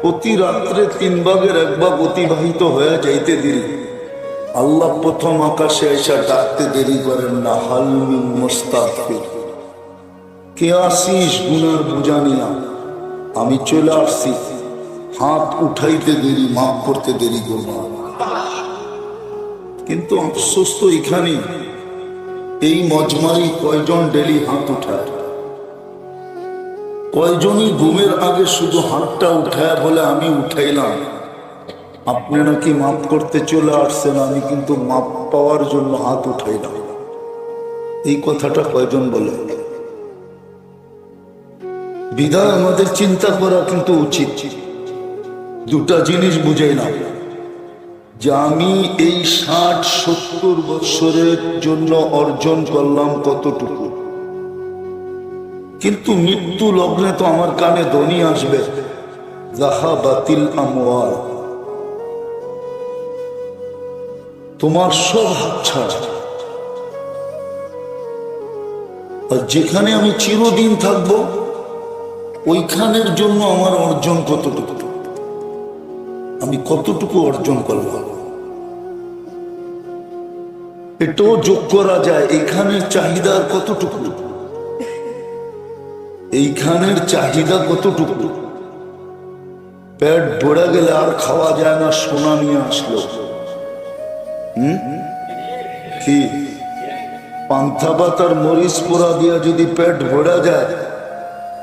প্রতি রাত্রে 3 ভাগের 1 ভাগ অতিবাহিত হয়ে যাইতে দেরি। আল্লাহ প্রথম আকাশে এসে ডাকতে দেরি করেন না, হাল মিন মুস্তাগফির, কে আসিস গুনার বোঝা নিয়া? আমি চলে আসছি। হাত উঠাইতে দেরি, মাফ করতে দেরি করব। কিন্তু আফসোস তো এখানে, এই মজমাই কয়জন ডেলি হাত উঠায়? কয়জনই ঘুমের আগে শুধু হাতটা উঠায় বলে আমি উঠাইলাম। আপনি নাকি মাফ করতে চলে আসছেন, আমি কিন্তু মাপ পাওয়ার জন্য হাত উঠাইলাম। এই কথাটা কয়জন বলে? বিধায় আমাদের চিন্তা করা কিন্তু উচিত। দুটা জিনিস বুঝাইলাম, যে আমি এই 60-70 বৎসরের জন্য অর্জন করলাম কতটুকু, কিন্তু মৃত্যু লগ্নে তো আমার কানে ধ্বনি আসবে, যাহাবাতিল আমওয়াল, তোমার সব হাতছাড়া। আর যেখানে আমি চিরদিন থাকবো, ওইখানের জন্য আমার অর্জন কতটুকু, আমি কতটুকু অর্জন করলাম, এটাও যোগ করা যায়। এইখানের চাহিদার কতটুকু, এইখানের চাহিদা কতটুকু? পেট ভরে গেলে আর খাওয়া যায় না, সোনা নিয়ে আসলো। কি পান্থা পাতার মরিচ পোড়া দিয়া যদি পেট ভরা যায়,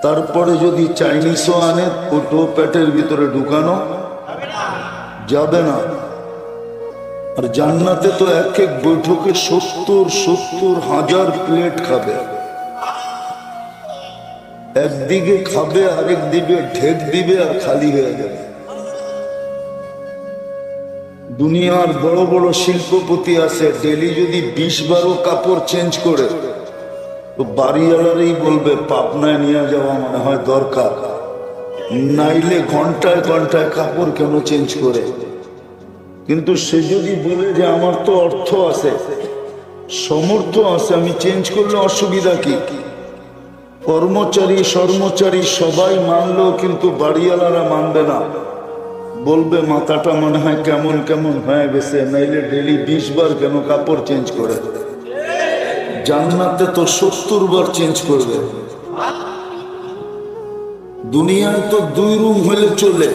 তারপরে যদি চাইনিজও আনে, ওটো পেটের ভিতরে ঢুকানো যাবে না। আর জান্নাতে তো এক এক বৈঠকে 70,000 প্লেট খাবে। একদিকে খাবে, আরেক দিকে ঢেক দিবে, আর খালি হয়ে যাবে। দুনিয়ার বড় বড় শিল্পপতি আছে, ডেলি যদি 20-12 কাপড় চেঞ্জ করে, তো বাড়িওয়ালারই বলবে পাবনায় নিয়ে যাওয়া মনে হয় দরকার, নাইলে ঘন্টায় ঘন্টায় কাপড় কেন চেঞ্জ করে। কিন্তু সে যদি বলে যে আমার তো অর্থ আছে, সমর্থ আছে, আমি চেঞ্জ করলে অসুবিধা কি? কর্মচারী সবাই মানলেও কিন্তু বাড়িওয়ালারা মানবে না, বলবে মাথাটা মনে হয় কেমন কেমন হয়ে গেছে, নাইলে ডেলি 20 বার কেন কাপড় চেঞ্জ করে। জান্নাতে তো 70 বার চেঞ্জ করবে। দুনিয়ায় তো 2 রুম হইলে চলে,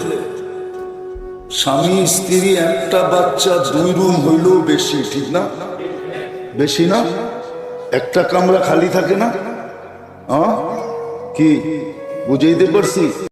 স্বামী স্ত্রী, একটা বাচ্চা, 2 রুম হইলেও বেশি, ঠিক না? বেশি না? একটা কামরা খালি থাকে না? কি বুঝাইতে পারছি?